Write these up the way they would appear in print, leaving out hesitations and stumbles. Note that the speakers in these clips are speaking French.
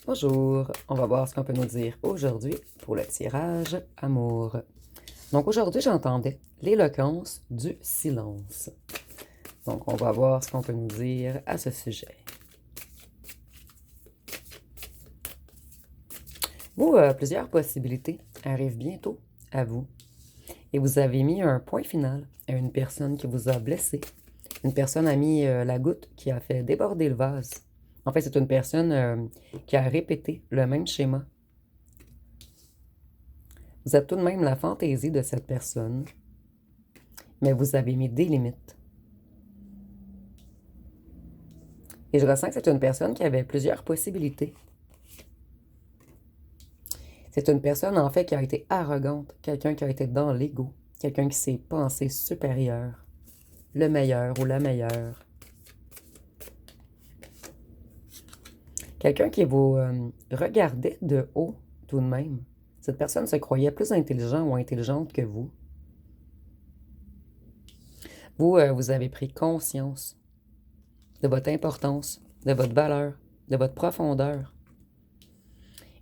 Bonjour, on va voir ce qu'on peut nous dire aujourd'hui pour le tirage amour. Donc aujourd'hui, j'entendais l'éloquence du silence. Donc on va voir ce qu'on peut nous dire à ce sujet. Vous, plusieurs possibilités arrivent bientôt à vous et vous avez mis un point final à une personne qui vous a blessé. Une personne a mis la goutte qui a fait déborder le vase. En fait, c'est une personne qui a répété le même schéma. Vous êtes tout de même la fantaisie de cette personne, mais vous avez mis des limites. Et je ressens que c'est une personne qui avait plusieurs possibilités. C'est une personne, en fait, qui a été arrogante, quelqu'un qui a été dans l'ego, quelqu'un qui s'est pensé supérieur, le meilleur ou la meilleure. Quelqu'un qui vous regardait de haut tout de même. Cette personne se croyait plus intelligent ou intelligente que vous. Vous, vous avez pris conscience de votre importance, de votre valeur, de votre profondeur.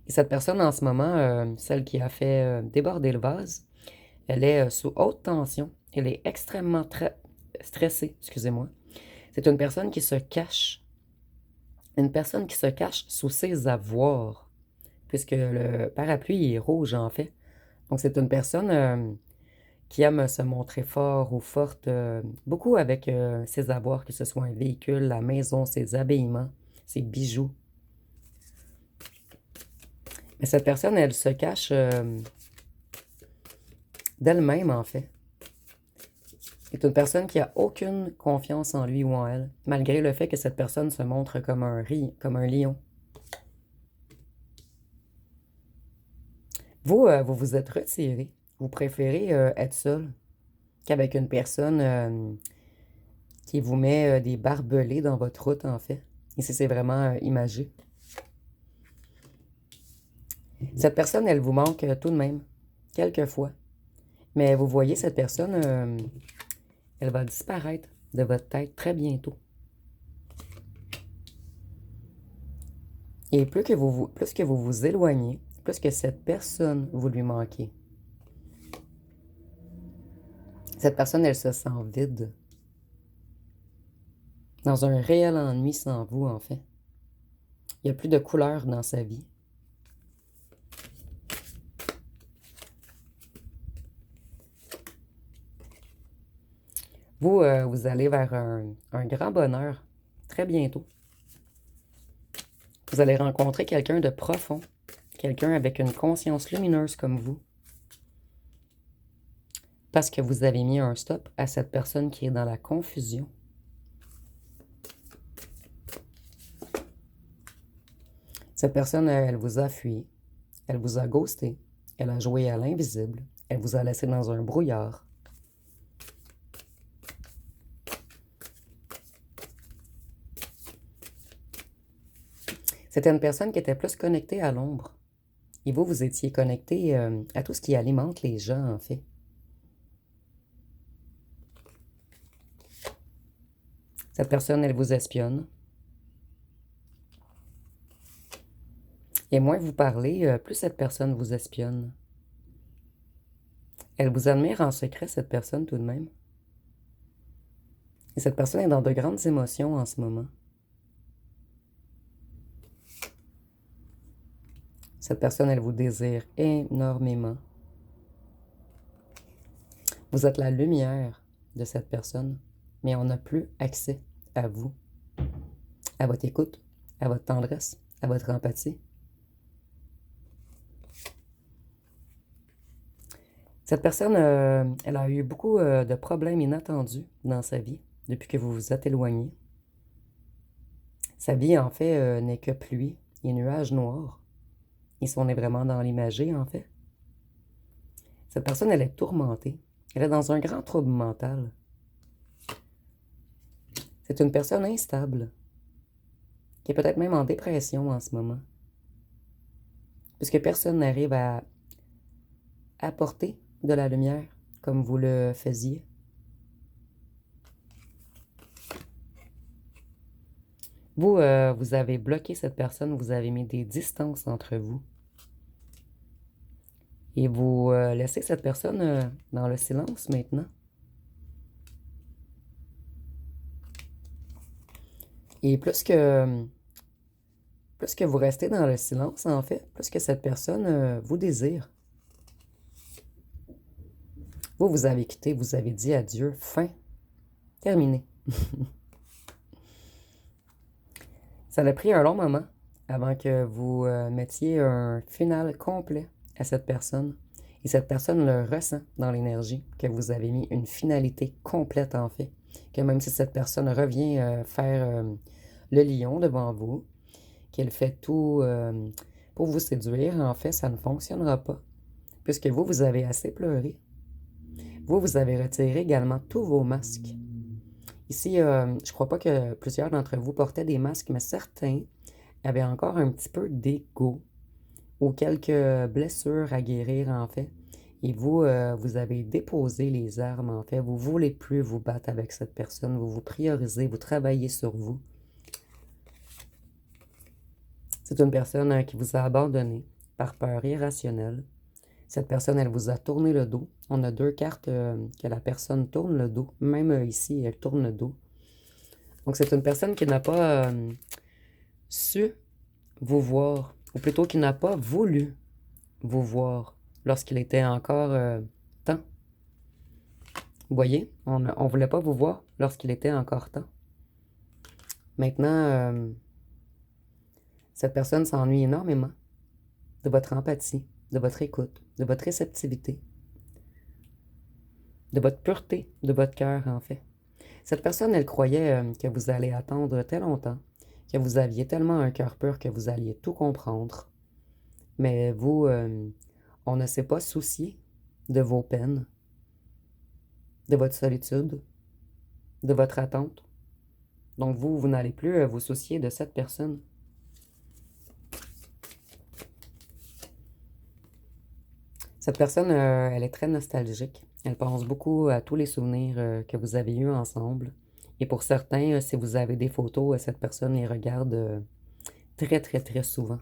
Et cette personne, en ce moment, celle qui a fait déborder le vase, elle est sous haute tension. Elle est extrêmement stressée, excusez-moi. C'est une personne qui se cache. Une personne qui se cache sous ses avoirs, puisque le parapluie est rouge, en fait. Donc, c'est une personne qui aime se montrer fort ou forte, beaucoup avec ses avoirs, que ce soit un véhicule, la maison, ses habillements, ses bijoux. Mais cette personne, elle se cache d'elle-même, en fait. C'est une personne qui a aucune confiance en lui ou en elle, malgré le fait que cette personne se montre comme comme un lion. Vous, vous vous êtes retiré. Vous préférez être seul qu'avec une personne qui vous met des barbelés dans votre route, en fait. Ici, c'est vraiment imagé. Cette personne, elle vous manque tout de même, quelquefois. Mais vous voyez, cette personne, elle va disparaître de votre tête très bientôt. Et plus que vous vous éloignez, plus que cette personne, vous lui manquez. Cette personne, elle se sent vide. Dans un réel ennui sans vous, en fait. Il n'y a plus de couleur dans sa vie. Vous, vous allez vers un grand bonheur très bientôt. Vous allez rencontrer quelqu'un de profond, quelqu'un avec une conscience lumineuse comme vous, parce que vous avez mis un stop à cette personne qui est dans la confusion. Cette personne, elle vous a fui, elle vous a ghosté, elle a joué à l'invisible, elle vous a laissé dans un brouillard. C'était une personne qui était plus connectée à l'ombre. Et vous, vous étiez connecté à tout ce qui alimente les gens, en fait. Cette personne, elle vous espionne. Et moins vous parlez, plus cette personne vous espionne. Elle vous admire en secret, cette personne, tout de même. Et cette personne est dans de grandes émotions en ce moment. Cette personne, elle vous désire énormément. Vous êtes la lumière de cette personne, mais on n'a plus accès à vous, à votre écoute, à votre tendresse, à votre empathie. Cette personne, elle a eu beaucoup de problèmes inattendus dans sa vie depuis que vous vous êtes éloigné. Sa vie, en fait, n'est que pluie et nuages noirs. Ici, on est vraiment dans l'imagé, en fait. Cette personne, elle est tourmentée. Elle est dans un grand trouble mental. C'est une personne instable, qui est peut-être même en dépression en ce moment. Puisque personne n'arrive à apporter de la lumière comme vous le faisiez. Vous, vous avez bloqué cette personne, vous avez mis des distances entre vous. Et vous laissez cette personne dans le silence maintenant. Et plus que vous restez dans le silence, en fait, plus que cette personne vous désire. Vous, vous avez quitté, vous avez dit adieu, fin, terminé. Ça a pris un long moment avant que vous mettiez un final complet à cette personne. Et cette personne le ressent dans l'énergie, que vous avez mis une finalité complète en fait. Que même si cette personne revient faire le lion devant vous, qu'elle fait tout pour vous séduire, en fait, ça ne fonctionnera pas. Puisque vous, vous avez assez pleuré. Vous, vous avez retiré également tous vos masques. Ici, je crois pas que plusieurs d'entre vous portaient des masques, mais certains avaient encore un petit peu d'ego ou quelques blessures à guérir, en fait. Et vous, vous avez déposé les armes, en fait. Vous ne voulez plus vous battre avec cette personne. Vous vous priorisez, vous travaillez sur vous. C'est une personne qui vous a abandonné par peur irrationnelle. Cette personne, elle vous a tourné le dos. On a deux cartes que la personne tourne le dos. Même ici, elle tourne le dos. Donc, c'est une personne qui n'a pas su vous voir, ou plutôt qui n'a pas voulu vous voir lorsqu'il était encore temps. Vous voyez, on ne voulait pas vous voir lorsqu'il était encore temps. Maintenant, cette personne s'ennuie énormément de votre empathie, de votre écoute, de votre réceptivité, de votre pureté, de votre cœur, en fait. Cette personne, elle croyait que vous allez attendre très longtemps, que vous aviez tellement un cœur pur que vous alliez tout comprendre. Mais vous, on ne s'est pas soucié de vos peines, de votre solitude, de votre attente. Donc vous, vous n'allez plus vous soucier de cette personne. Cette personne, elle est très nostalgique. Elle pense beaucoup à tous les souvenirs que vous avez eus ensemble. Et pour certains, si vous avez des photos, cette personne les regarde très, très, très souvent.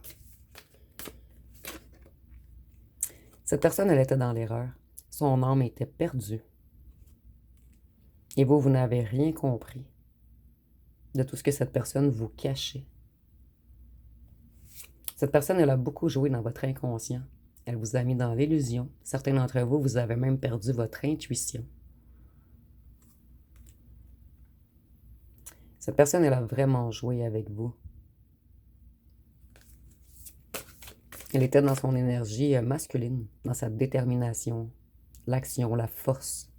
Cette personne, elle était dans l'erreur. Son âme était perdue. Et vous, vous n'avez rien compris de tout ce que cette personne vous cachait. Cette personne, elle a beaucoup joué dans votre inconscient. Elle vous a mis dans l'illusion. Certains d'entre vous, vous avez même perdu votre intuition. Cette personne, elle a vraiment joué avec vous. Elle était dans son énergie masculine, dans sa détermination, l'action, la force.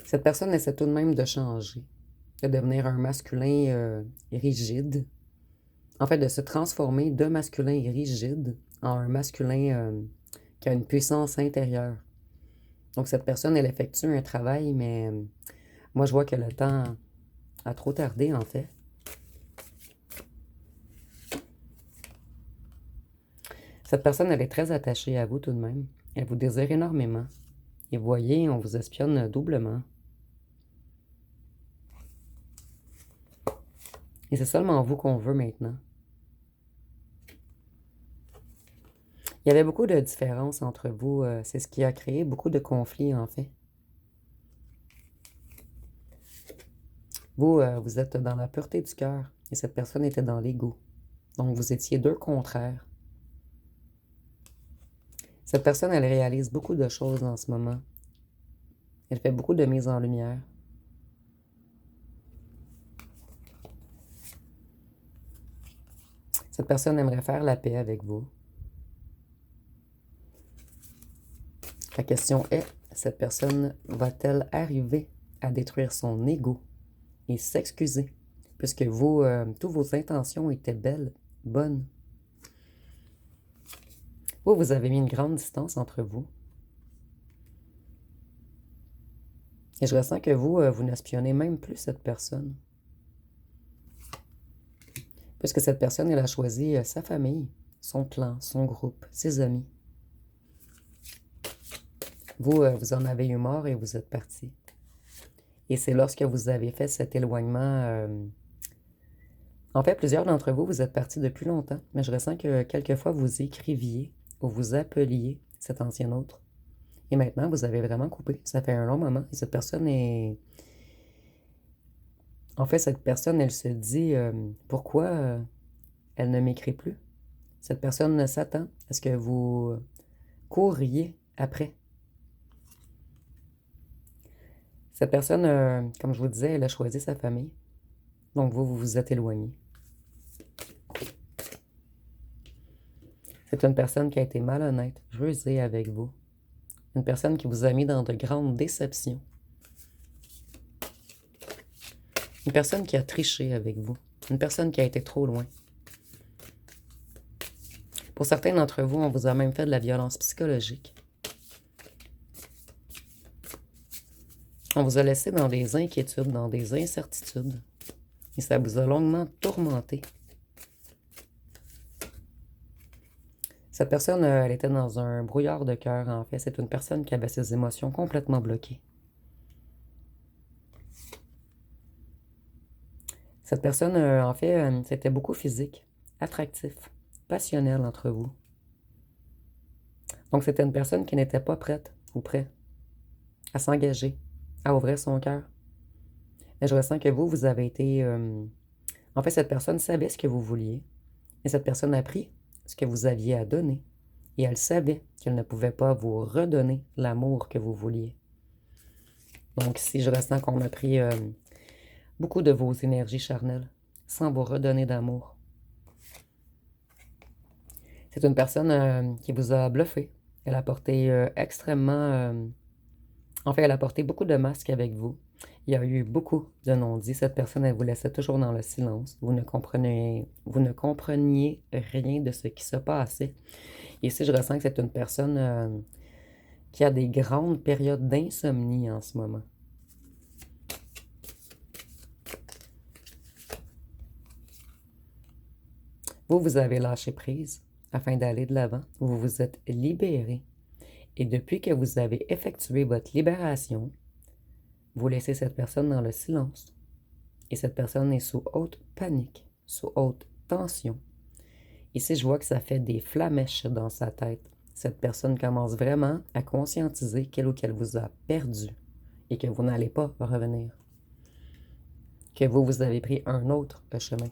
Cette personne essaie tout de même de changer, de devenir un masculin rigide. En fait, de se transformer de masculin rigide en un masculin qui a une puissance intérieure. Donc, cette personne, elle effectue un travail, mais moi, je vois que le temps a trop tardé, en fait. Cette personne, elle est très attachée à vous tout de même. Elle vous désire énormément. Et vous voyez, on vous espionne doublement. Et c'est seulement vous qu'on veut maintenant. Il y avait beaucoup de différences entre vous. C'est ce qui a créé beaucoup de conflits, en fait. Vous, vous êtes dans la pureté du cœur et cette personne était dans l'ego. Donc, vous étiez deux contraires. Cette personne, elle réalise beaucoup de choses en ce moment. Elle fait beaucoup de mise en lumière. Cette personne aimerait faire la paix avec vous. La question est, cette personne va-t-elle arriver à détruire son ego et s'excuser? Puisque vous, toutes vos intentions étaient belles, bonnes. Vous, vous avez mis une grande distance entre vous. Et je ressens que vous, vous n'espionnez même plus cette personne. Puisque cette personne, elle a choisi sa famille, son clan, son groupe, ses amis. Vous, vous en avez eu marre et vous êtes parti. Et c'est lorsque vous avez fait cet éloignement. En fait, plusieurs d'entre vous, vous êtes partis depuis longtemps, mais je ressens que quelquefois vous écriviez ou vous appeliez cet ancien autre. Et maintenant, vous avez vraiment coupé. Ça fait un long moment. Et cette personne est... En fait, cette personne, elle se dit pourquoi elle ne m'écrit plus. Cette personne s'attend à ce que vous courriez après. Cette personne, comme je vous disais, elle a choisi sa famille. Donc vous vous êtes éloigné. C'est une personne qui a été malhonnête, rusée avec vous. Une personne qui vous a mis dans de grandes déceptions. Une personne qui a triché avec vous. Une personne qui a été trop loin. Pour certains d'entre vous, on vous a même fait de la violence psychologique. On vous a laissé dans des inquiétudes, dans des incertitudes. Et ça vous a longuement tourmenté. Cette personne, elle était dans un brouillard de cœur, en fait. C'est une personne qui avait ses émotions complètement bloquées. Cette personne, en fait, c'était beaucoup physique, attractif, passionnel entre vous. Donc, c'était une personne qui n'était pas prête ou prêt à s'engager, à ouvrir son cœur. Et je ressens que vous avez été... En fait, cette personne savait ce que vous vouliez. Et cette personne a pris ce que vous aviez à donner. Et elle savait qu'elle ne pouvait pas vous redonner l'amour que vous vouliez. Donc, si je ressens qu'on a pris beaucoup de vos énergies charnelles sans vous redonner d'amour. C'est une personne qui vous a bluffé. Elle a porté extrêmement... En fait, elle a porté beaucoup de masques avec vous. Il y a eu beaucoup de non-dits. Cette personne, elle vous laissait toujours dans le silence. Vous ne compreniez rien de ce qui se passait. Et ici, je ressens que c'est une personne qui a des grandes périodes d'insomnie en ce moment. Vous avez lâché prise afin d'aller de l'avant. Vous vous êtes libéré. Et depuis que vous avez effectué votre libération, vous laissez cette personne dans le silence. Et cette personne est sous haute panique, sous haute tension. Ici, je vois que ça fait des flamèches dans sa tête. Cette personne commence vraiment à conscientiser qu'elle ou qu'elle vous a perdu et que vous n'allez pas revenir. Que vous avez pris un autre chemin.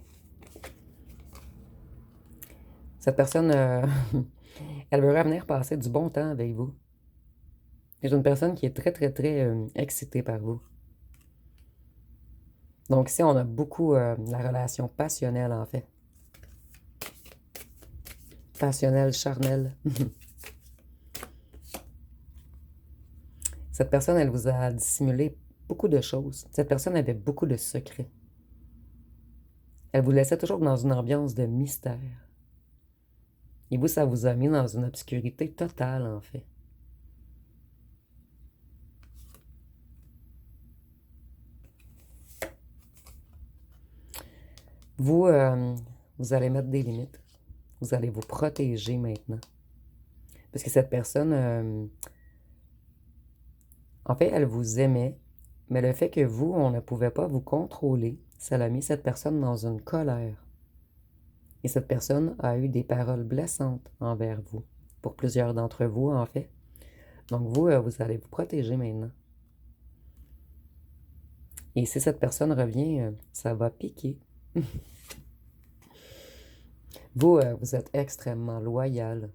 Cette personne, elle veut revenir passer du bon temps avec vous. C'est une personne qui est très, très, très excitée par vous. Donc ici, on a beaucoup la relation passionnelle, en fait. Passionnelle, charnelle. Cette personne, elle vous a dissimulé beaucoup de choses. Cette personne avait beaucoup de secrets. Elle vous laissait toujours dans une ambiance de mystère. Et vous, ça vous a mis dans une obscurité totale, en fait. Vous, vous allez mettre des limites. Vous allez vous protéger maintenant. Parce que cette personne, en fait, elle vous aimait, mais le fait que vous, on ne pouvait pas vous contrôler, ça l'a mis cette personne dans une colère. Et cette personne a eu des paroles blessantes envers vous. Pour plusieurs d'entre vous, en fait. Donc vous, vous allez vous protéger maintenant. Et si cette personne revient, ça va piquer. Vous, vous êtes extrêmement loyal.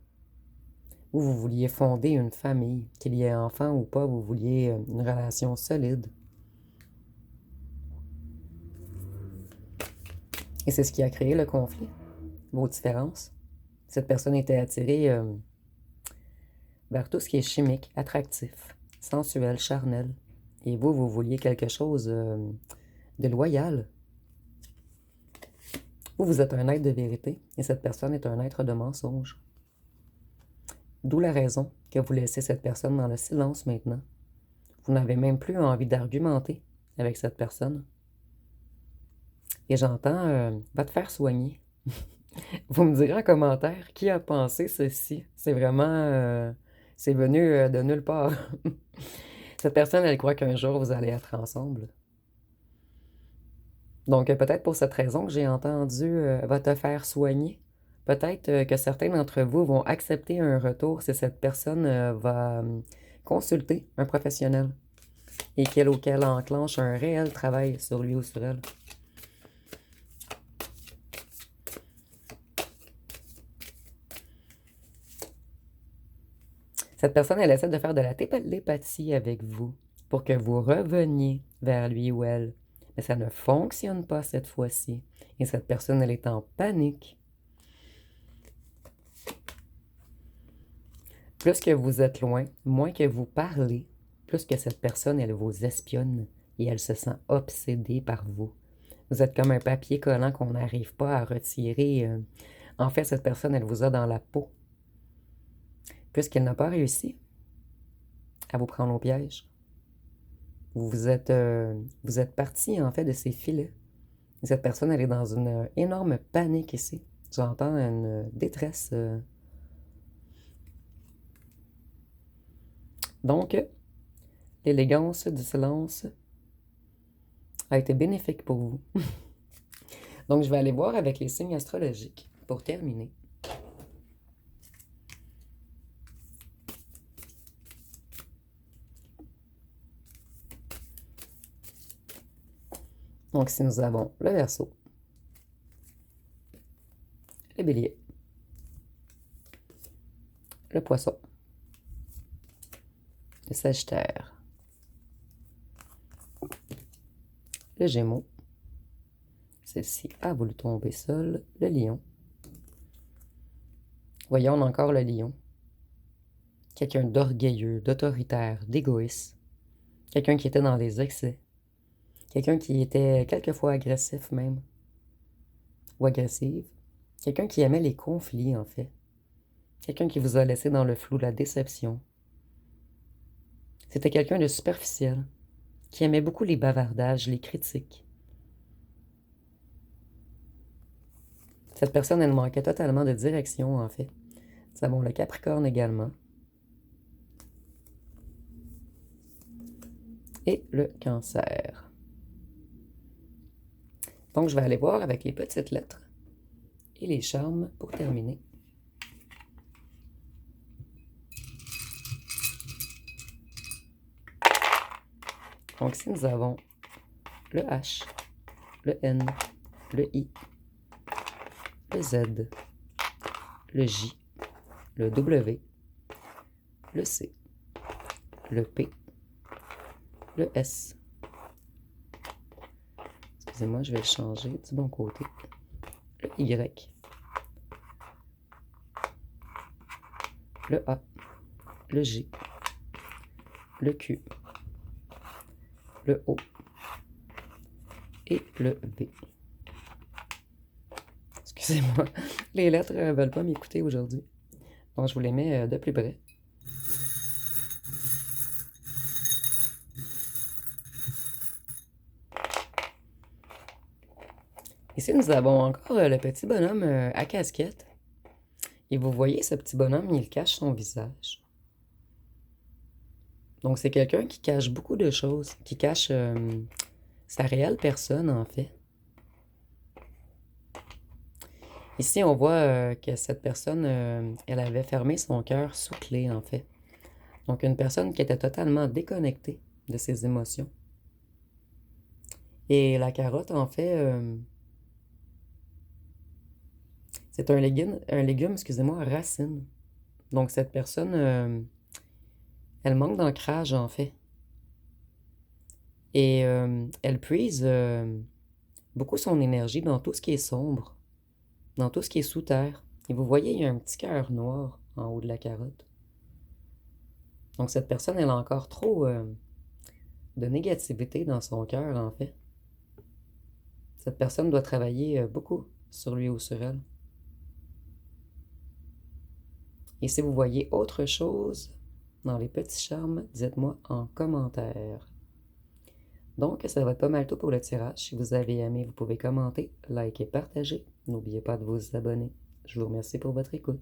Vous vouliez fonder une famille, qu'il y ait enfant ou pas, vous vouliez une relation solide. Et c'est ce qui a créé le conflit, vos différences. Cette personne était attirée vers tout ce qui est chimique, attractif, sensuel, charnel. Et vous vouliez quelque chose de loyal. Vous êtes un être de vérité et cette personne est un être de mensonge. D'où la raison que vous laissez cette personne dans le silence maintenant. Vous n'avez même plus envie d'argumenter avec cette personne. Et j'entends va te faire soigner. Vous me direz en commentaire qui a pensé ceci. C'est vraiment... c'est venu de nulle part. Cette personne, elle croit qu'un jour, vous allez être ensemble. Donc, peut-être pour cette raison que j'ai entendu va te faire soigner. Peut-être que certains d'entre vous vont accepter un retour si cette personne va consulter un professionnel et qu'elle enclenche un réel travail sur lui ou sur elle. Cette personne, elle essaie de faire de la télépathie avec vous pour que vous reveniez vers lui ou elle. Mais ça ne fonctionne pas cette fois-ci. Et cette personne, elle est en panique. Plus que vous êtes loin, moins que vous parlez, plus que cette personne, elle vous espionne et elle se sent obsédée par vous. Vous êtes comme un papier collant qu'on n'arrive pas à retirer. En fait, cette personne, elle vous a dans la peau. Puisqu'elle n'a pas réussi à vous prendre au piège. Vous êtes parti, en fait, de ses filets. Et cette personne, elle est dans une énorme panique ici. J'entends une détresse. Donc, l'élégance du silence a été bénéfique pour vous. Donc, je vais aller voir avec les signes astrologiques pour terminer. Donc, si nous avons le Verseau, le Bélier, le Poisson, le Sagittaire, le Gémeaux, celle-ci a voulu tomber seule, le Lion. Voyons, on a encore le Lion. Quelqu'un d'orgueilleux, d'autoritaire, d'égoïste. Quelqu'un qui était dans des excès. Quelqu'un qui était quelquefois agressif même. Ou agressive. Quelqu'un qui aimait les conflits, en fait. Quelqu'un qui vous a laissé dans le flou, la déception. C'était quelqu'un de superficiel, qui aimait beaucoup les bavardages, les critiques. Cette personne, elle manquait totalement de direction, en fait. Nous avons le Capricorne également. Et le Cancer. Donc, je vais aller voir avec les petites lettres et les charmes pour terminer. Donc, si nous avons le H, le N, le I, le Z, le J, le W, le C, le P, le S. Excusez-moi, je vais le changer du bon côté. Le Y, le A, le G, le Q, le O et le V. Excusez-moi, les lettres ne veulent pas m'écouter aujourd'hui. Donc, je vous les mets de plus près. Ici, nous avons encore le petit bonhomme à casquette. Et vous voyez, ce petit bonhomme, il cache son visage. Donc, c'est quelqu'un qui cache beaucoup de choses, qui cache sa réelle personne, en fait. Ici, on voit que cette personne, elle avait fermé son cœur sous clé, en fait. Donc, une personne qui était totalement déconnectée de ses émotions. Et la carotte, en fait, c'est un légume, excusez-moi, racine. Donc, cette personne, elle manque d'ancrage, en fait. Et elle puise beaucoup son énergie dans tout ce qui est sombre, dans tout ce qui est sous terre. Et vous voyez, il y a un petit cœur noir en haut de la carotte. Donc, cette personne, elle a encore trop de négativité dans son cœur, en fait. Cette personne doit travailler beaucoup sur lui ou sur elle. Et si vous voyez autre chose dans les petits charmes, dites-moi en commentaire. Donc, ça va être pas mal tout pour le tirage. Si vous avez aimé, vous pouvez commenter, liker, partager. N'oubliez pas de vous abonner. Je vous remercie pour votre écoute.